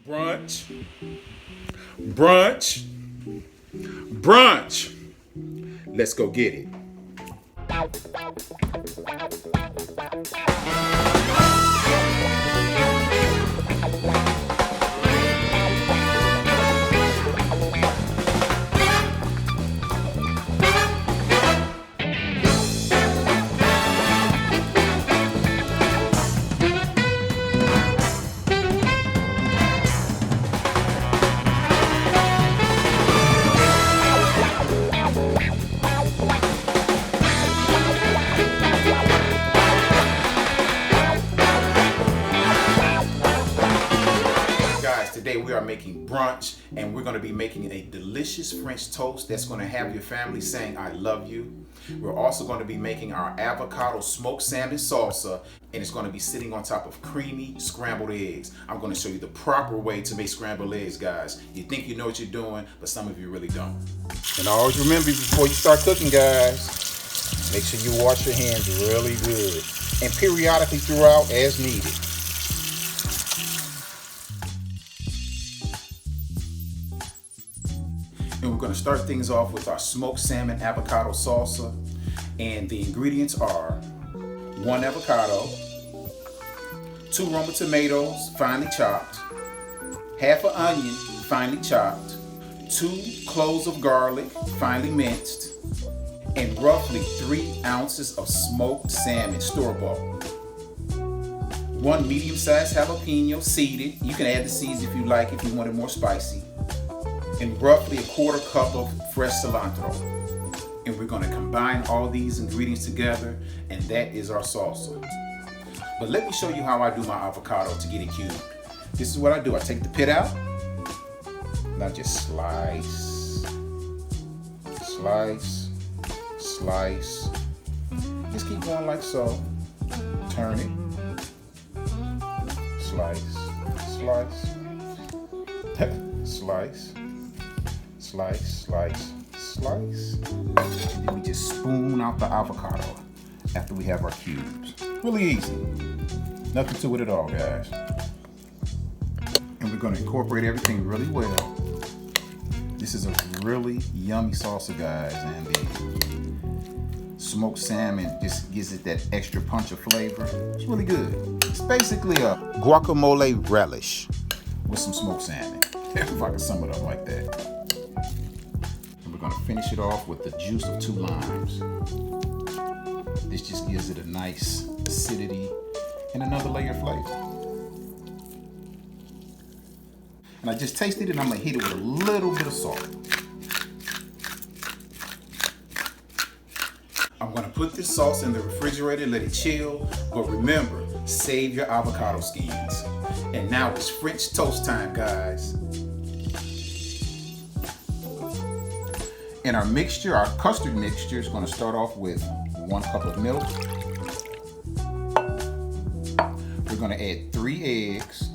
Brunch, brunch, brunch. Let's go get it. Today we are making brunch, and we're going to be making a delicious French toast that's going to have your family saying I love you. We're also going to be making our avocado smoked salmon salsa, and it's going to be sitting on top of creamy scrambled eggs. I'm going to show you the proper way to make scrambled eggs, guys. You think you know what you're doing, but some of you really don't. And always remember, before you start cooking, guys, make sure you wash your hands really good and periodically throughout as needed. And we're going to start things off with our smoked salmon avocado salsa. And the ingredients are 1 avocado, 2 Roma tomatoes finely chopped, half an onion finely chopped, 2 cloves of garlic finely minced, and roughly 3 ounces of smoked salmon store-bought. 1 medium-sized jalapeno seeded. You can add the seeds if you like, if you want it more spicy. And roughly 1/4 cup of fresh cilantro. And we're going to combine all these ingredients together, and that is our salsa. But let me show you how I do my avocado to get it cubed. This is what I do. I take the pit out, and I just slice, slice, slice. Just keep going like so. Turn it. Slice, slice, slice. Slice, slice, slice. And then we just spoon out the avocado after we have our cubes. Really easy. Nothing to it at all, guys. And we're going to incorporate everything really well. This is a really yummy salsa, guys, and the smoked salmon just gives it that extra punch of flavor. It's really good. It's basically a guacamole relish with some smoked salmon. If I can sum it up like that. We're going to finish it off with the juice of 2 limes. This just gives it a nice acidity and another layer of flavor. And I just tasted it, and I'm going to hit it with a little bit of salt. I'm going to put this sauce in the refrigerator, let it chill, but remember, save your avocado skins. And now it's French toast time, guys. And our mixture, our custard mixture, is going to start off with 1 cup of milk. We're going to add 3 eggs.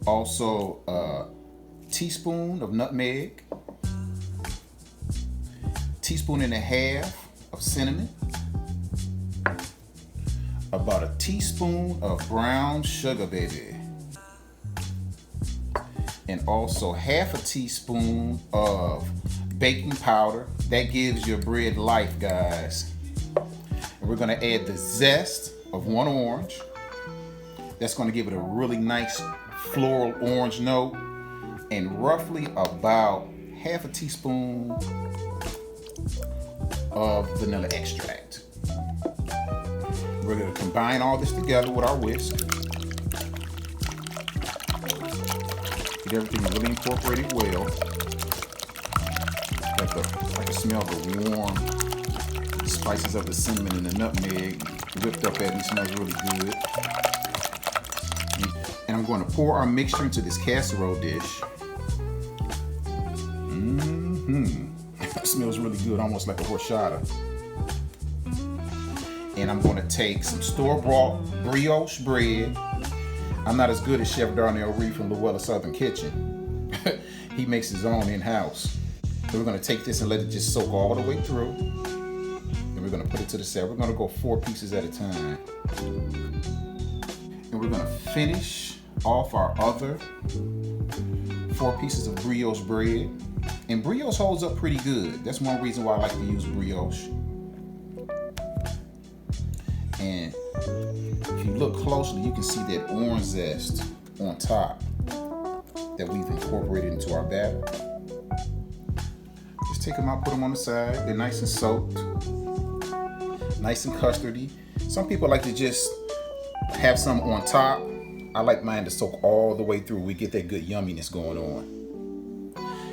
Also a teaspoon of nutmeg. Teaspoon and a half of cinnamon. About a teaspoon of brown sugar, baby. And also half a teaspoon of baking powder. That gives your bread life, guys. And we're gonna add the zest of 1 orange. That's gonna give it a really nice floral orange note. And roughly about half a teaspoon of vanilla extract. We're gonna combine all this together with our whisk. Everything really incorporated well. I can smell the warm spices of the cinnamon and the nutmeg whipped up at me. It smells really good. And I'm going to pour our mixture into this casserole dish. It smells really good, almost like a horchata. And I'm going to take some store-bought brioche bread. I'm not as good as Chef Darnell Reed from Luella Southern Kitchen. He makes his own in-house. So we're going to take this and let it just soak all the way through. Then we're going to put it to the side. We're going to go 4 pieces at a time. And And we're gonna finish off our other 4 pieces of brioche bread. And brioche holds up pretty good. That's one reason why I like to use brioche. And if you look closely, you can see that orange zest on top that we've incorporated into our batter. Just take them out, put them on the side. They're nice and soaked, nice and custardy. Some people like to just have some on top. I like mine to soak all the way through. We get that good yumminess going on.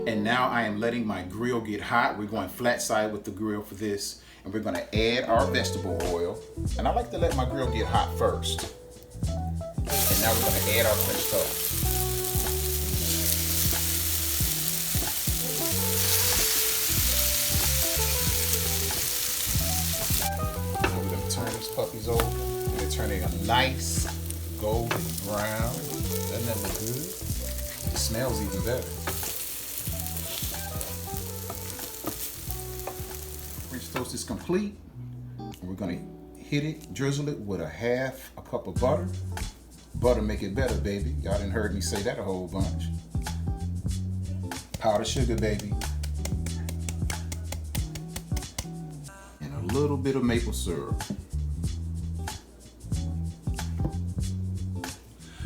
And now I am letting my grill get hot. We're going flat side with the grill for this. And we're gonna add our vegetable oil. And I like to let my grill get hot first. And now we're gonna add our French toast. And we're gonna turn these puppies over. And they're turning a nice golden brown. Doesn't that look good? It smells even better. French toast is complete. And we're gonna hit it, drizzle it with a cup of butter. Butter make it better, baby. Y'all done heard me say that a whole bunch. Powdered sugar, baby. And a little bit of maple syrup.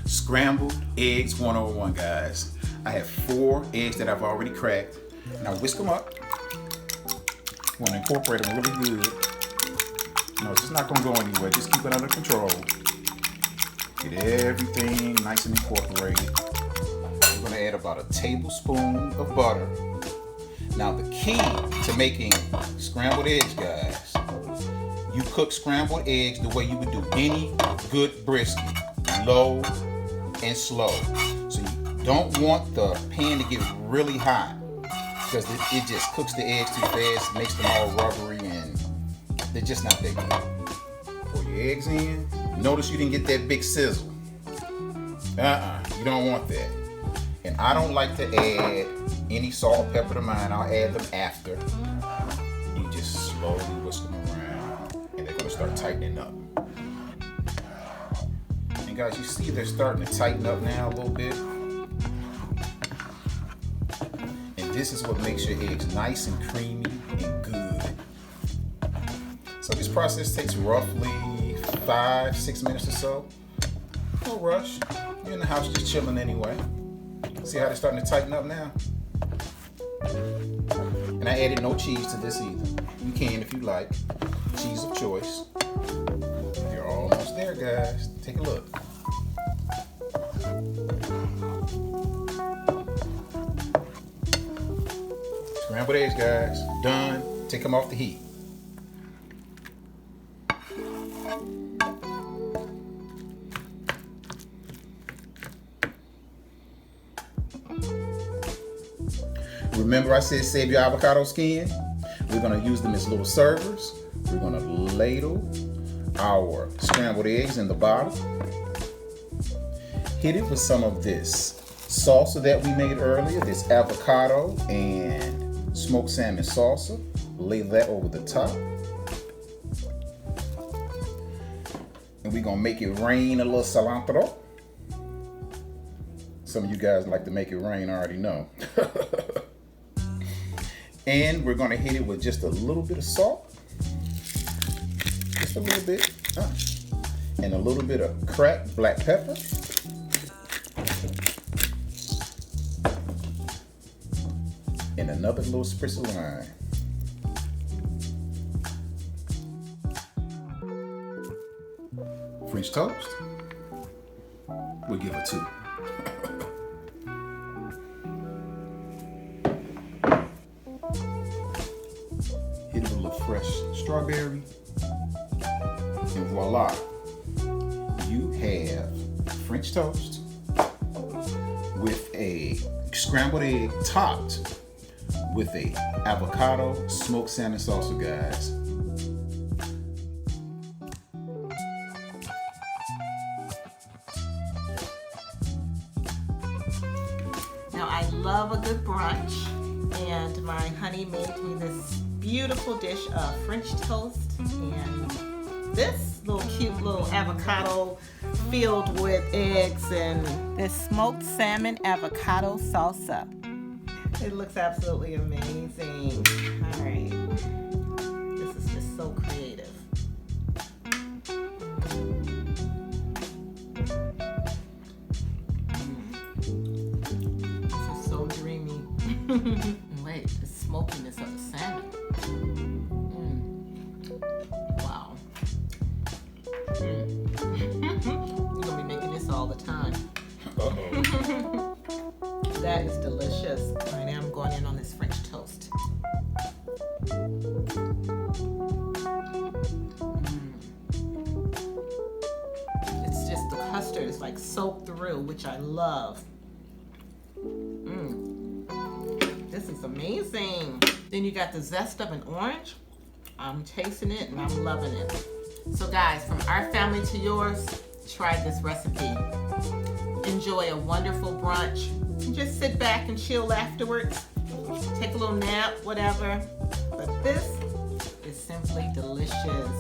Scrambled eggs 101, guys. I have 4 eggs that I've already cracked. Now whisk them up. You want to incorporate them really good. No, it's just not going to go anywhere. Just keep it under control. Get everything nice and incorporated. We're going to add about a tablespoon of butter. Now the key to making scrambled eggs, guys, you cook scrambled eggs the way you would do any good brisket. Low and slow. So you don't want the pan to get really hot because it just cooks the eggs too fast, makes them all rubbery, and they're just not that good. Pour your eggs in. Notice you didn't get that big sizzle. You don't want that. And I don't like to add any salt or pepper to mine. I'll add them after. You just slowly whisk them around and they're gonna start tightening up. And guys, you see they're starting to tighten up now a little bit. And this is what makes your eggs nice and creamy and good. So this process takes roughly 5-6 minutes or so. No rush. You're in the house just chilling anyway. See how they're starting to tighten up now? And I added no cheese to this either. You can if you like. Cheese of choice. You're almost there, guys. Take a look. Scrambled eggs, guys. Done. Take them off the heat. Remember I said save your avocado skin? We're gonna use them as little servers. We're gonna ladle our scrambled eggs in the bottom. Hit it with some of this salsa that we made earlier, this avocado and smoked salmon salsa. Lay that over the top. And we're gonna make it rain a little cilantro. Some of you guys like to make it rain, I already know. And we're gonna hit it with just a little bit of salt. Just a little bit. And a little bit of cracked black pepper. And another little spritz of lime. French toast. We'll give it 2. Hit it with a little fresh strawberry. And voila. You have French toast with a scrambled egg topped with a avocado smoked salmon salsa, guys. Now I love a good brunch, and my honey made me this beautiful dish of French toast and this little cute little avocado filled with eggs and this smoked salmon avocado salsa. It looks absolutely amazing. All right. This is just so creative. This is so dreamy. Wait, the smokiness of the salmon. Wow. You're gonna be making this all the time. Uh-oh. That is delicious. All right, now I'm going in on this French toast. It's just the custard is like soaked through, which I love. This is amazing. Then you got the zest of an orange. I'm tasting it and I'm loving it. So guys, from our family to yours, try this recipe. Enjoy a wonderful brunch. Just sit back and chill afterwards. Take a little nap, whatever. But this is simply delicious.